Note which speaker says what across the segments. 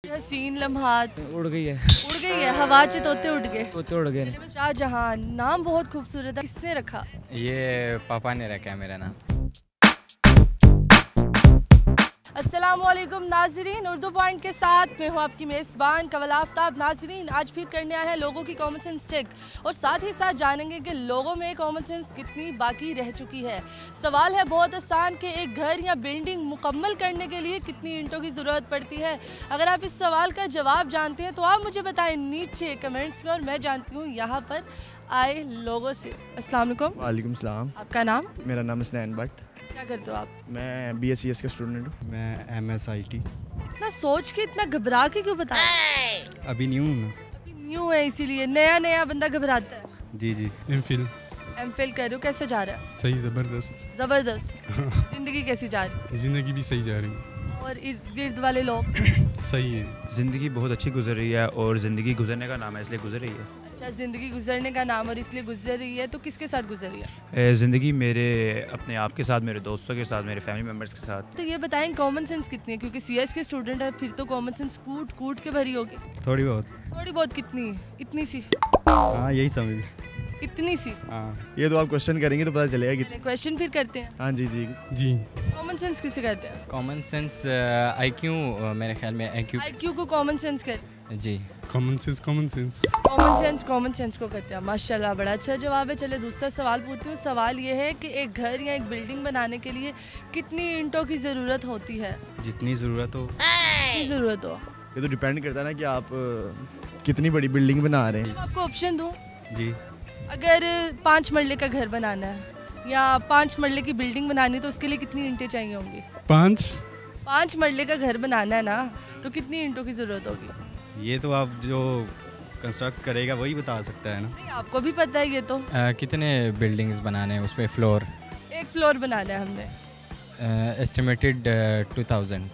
Speaker 1: हसीन लम्हात
Speaker 2: उड़ गई है
Speaker 1: हवा च तोते उड़ गए।
Speaker 2: तोते उड़ गए।
Speaker 1: शाहजहां नाम बहुत खूबसूरत है, किसने रखा?
Speaker 3: ये पापा ने रखा है मेरा नाम।
Speaker 1: अस्सलामुअलैकुम नाजरीन, उर्दू पॉइंट के साथ मैं हूँ आपकी मेज़बान कवल आफ्ताब। नाजरीन, आज फिर करने आए हैं लोगों की कॉमन सेंस चेक और साथ ही साथ जानेंगे कि लोगों में कॉमन सेंस कितनी बाकी रह चुकी है। सवाल है बहुत आसान कि एक घर या बिल्डिंग मुकम्मल करने के लिए कितनी ईंटों की ज़रूरत पड़ती है। अगर आप इस सवाल का जवाब जानते हैं तो आप मुझे बताएं नीचे कमेंट्स में, और मैं जानती हूँ यहाँ पर आए लोगों से। अस्सलाम वालेकुम।
Speaker 4: वालेकुम सलाम।
Speaker 1: आपका नाम?
Speaker 4: मेरा नाम हसनैन भट्ट।
Speaker 1: क्या करते हो आप?
Speaker 4: मैं BScs का स्टूडेंट हूँ।
Speaker 5: मैं MSIT।
Speaker 1: इतना सोच के इतना घबरा के क्यों बताया?
Speaker 5: अभी न्यू हूँ।
Speaker 1: अभी न्यू है इसीलिए नया बंदा घबराता है।
Speaker 5: जी।
Speaker 1: एमफिल कर रहे हो, कैसे जा रहा है?
Speaker 6: सही ज़बरदस्त।
Speaker 1: जिंदगी कैसी जा रही है?
Speaker 6: ज़िंदगी भी सही जा रही है।
Speaker 1: और इर्द गिर्द वाले लोग?
Speaker 6: सही है।
Speaker 7: ज़िंदगी बहुत अच्छी गुजर रही है और ज़िंदगी गुजरने का नाम है इसलिए गुजर रही है।
Speaker 1: अच्छा, ज़िंदगी गुजरने का नाम और इसलिए गुजर रही है, तो किसके साथ गुजर रही है?
Speaker 7: ज़िंदगी मेरे अपने आप के साथ, मेरे दोस्तों के साथ, मेरे फैमिली मेम्बर्स के साथ।
Speaker 1: तो ये बताएं कॉमन सेंस कितनी है, क्योंकि CS के स्टूडेंट है, फिर तो कॉमन सेंस कूट के भरी होगी।
Speaker 5: थोड़ी बहुत
Speaker 1: कितनी है? इतनी सी?
Speaker 5: हाँ, यही समझ।
Speaker 1: इतनी सी?
Speaker 5: हाँ।
Speaker 4: ये तो आप क्वेश्चन करेंगे तो पता चलेगा कि
Speaker 1: क्वेश्चन फिर करते हैं।
Speaker 4: हाँ जी।
Speaker 1: कॉमन सेंस किसे कहते हैं?
Speaker 3: कॉमन सेंस IQ, मेरे ख्याल में
Speaker 1: IQ को कॉमन सेंस कहते हैं।
Speaker 3: जी।
Speaker 6: कॉमन सेंस कॉमन
Speaker 1: सेंस को कहते हैं। माशाल्लाह, बड़ा अच्छा जवाब है। चले दूसरा सवाल पूछती हूँ। सवाल ये है कि एक घर या एक बिल्डिंग बनाने के लिए कितनी ईंटों की ज़रूरत होती है?
Speaker 5: जितनी ज़रूरत हो।
Speaker 4: ये तो डिपेंड करता है ना कि आप कितनी बड़ी बिल्डिंग बना रहे हैं।
Speaker 1: आपको ऑप्शन दूँ?
Speaker 5: जी।
Speaker 1: अगर 5 मरले का घर बनाना है या 5 मरले की बिल्डिंग बनानी है तो उसके लिए कितनी ईंटें चाहिए होंगी? 5 मरले का घर बनाना है ना, तो कितनी ईंटों की ज़रूरत होगी?
Speaker 5: ये तो आप जो कंस्ट्रक्ट करेगा वही बता सकता है ना।
Speaker 1: नहीं, आपको भी पता है ये तो।
Speaker 3: कितने बिल्डिंग्स बनाने हैं, उस पर फ्लोर?
Speaker 1: एक फ्लोर बनाना है हमने।
Speaker 3: एस्टिमेटेड 2000।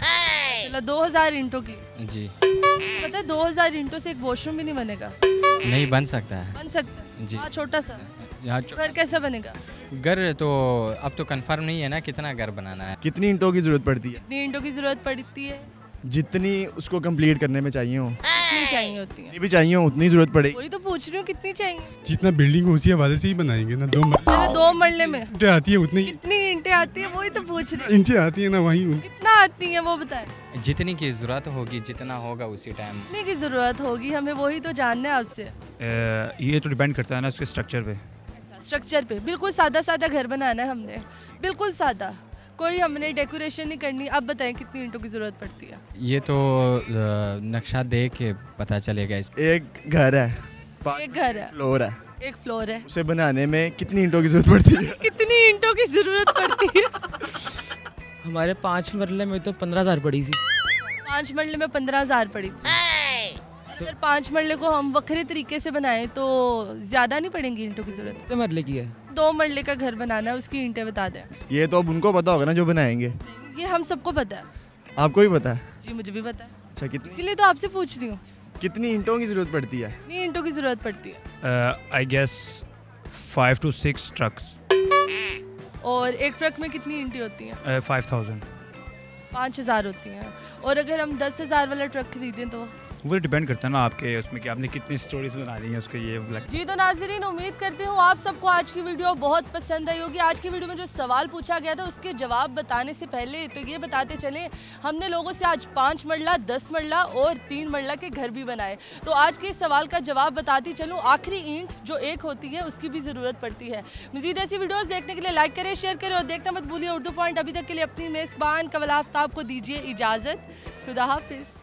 Speaker 1: चलो 2000 ईंटों की।
Speaker 3: जी।
Speaker 1: पता है 2000 ईंटों से एक वॉशरूम भी नहीं बनेगा।
Speaker 3: नहीं बन सकता है।
Speaker 1: बन सकता है
Speaker 3: जी।
Speaker 1: हाँ, छोटा सा।
Speaker 3: यहाँ
Speaker 1: घर कैसे बनेगा?
Speaker 3: घर तो अब तो कंफर्म नहीं है ना कितना घर बनाना है।
Speaker 4: कितनी ईंटों की जरूरत पड़ती है?
Speaker 1: कितनी ईंटों की जरूरत पड़ती है?
Speaker 4: जितनी उसको कंप्लीट करने में चाहिए हो।
Speaker 1: कितनी चाहिए होती है?
Speaker 4: जितनी भी चाहिए हो उतनी जरूरत पड़ेगी।
Speaker 1: वही तो पूछ रही हूँ, कितनी चाहिए?
Speaker 6: जितना बिल्डिंग उसी हवाले से ही बनाएंगे ना। 2
Speaker 1: चलो 2 मरले में
Speaker 6: ईंटें आती है उतनी।
Speaker 1: कितनी ईंटें आती है वही तो पूछ रही हूँ।
Speaker 6: ईंटें आती है ना वही।
Speaker 1: कितना आती है वो बताए।
Speaker 3: जितनी की ज़रूरत होगी, जितना होगा उसी टाइम।
Speaker 1: कितनी की ज़रूरत होगी हमें, वही तो जानना है आपसे।
Speaker 7: ये तो डिपेंड करता है ना उसके स्ट्रक्चर पे।
Speaker 1: स्ट्रक्चर पे बिल्कुल सादा घर बनाना है हमने, बिल्कुल सादा, कोई हमने डेकोरेशन नहीं करनी। अब बताएं कितनी ईंटों की ज़रूरत पड़ती है?
Speaker 3: ये तो नक्शा देख के पता चलेगा।
Speaker 4: एक घर है,
Speaker 1: एक घर है,
Speaker 4: एक फ्लोर है,
Speaker 1: उसे
Speaker 4: उसे बनाने में कितनी ईंटों की जरूरत पड़ती है?
Speaker 1: कितनी ईंटों की ज़रूरत पड़ती है?
Speaker 2: हमारे 5 मरले में तो 15,000 पड़ी थी।
Speaker 1: 5 मरले में 15,000 पड़ी थी। अगर 5 मरले को हम वक्रे तरीके से बनाएं तो ज़्यादा नहीं पड़ेंगी ईंटों की ज़रूरत?
Speaker 2: कितने मरले की है?
Speaker 1: 2 मरले का घर बनाना है, उसकी ईंटें बता दें।
Speaker 4: ये तो अब उनको पता होगा ना जो बनाएंगे।
Speaker 1: ये हम सबको पता है।
Speaker 4: आपको भी पता है?
Speaker 1: जी, मुझे भी पता है।
Speaker 4: अच्छा, कितनी
Speaker 1: इसीलिए तो आपसे पूछ रही हूँ।
Speaker 4: कितनी ईंटों की जरूरत पड़ती है?
Speaker 1: कितनी ईंटों की ज़रूरत पड़ती है?
Speaker 7: I guess 5 to 6 trucks.
Speaker 1: और एक ट्रक में कितनी ईंटें होती हैं?
Speaker 7: 5000।
Speaker 1: 5000 होती हैं। और अगर हम 10,000 वाला ट्रक खरीदें तो?
Speaker 7: वो डिपेंड करता है ना आपके उसमें कि आपने कितनी स्टोरीज बना ली हैं उसके। ये
Speaker 1: जी तो नाज़रीन, उम्मीद करती हूँ आप सबको आज की वीडियो बहुत पसंद आई होगी। आज की वीडियो में जो सवाल पूछा गया था उसके जवाब बताने से पहले तो ये बताते चलें, हमने लोगों से आज 5 मरला, 10 मरला और 3 मरला के घर भी बनाए। तो आज के सवाल का जवाब बताती चलूँ, आखिरी ईंट जो एक होती है उसकी भी ज़रूरत पड़ती है। मज़ीद ऐसी वीडियोज़ देखने के लिए लाइक करें, शेयर करें और देखना मत भूलिए उर्दू पॉइंट। अभी तक के लिए अपनी मेज़बान कवल आफ्ताब को दीजिए इजाज़त। खुदा हाफिज़।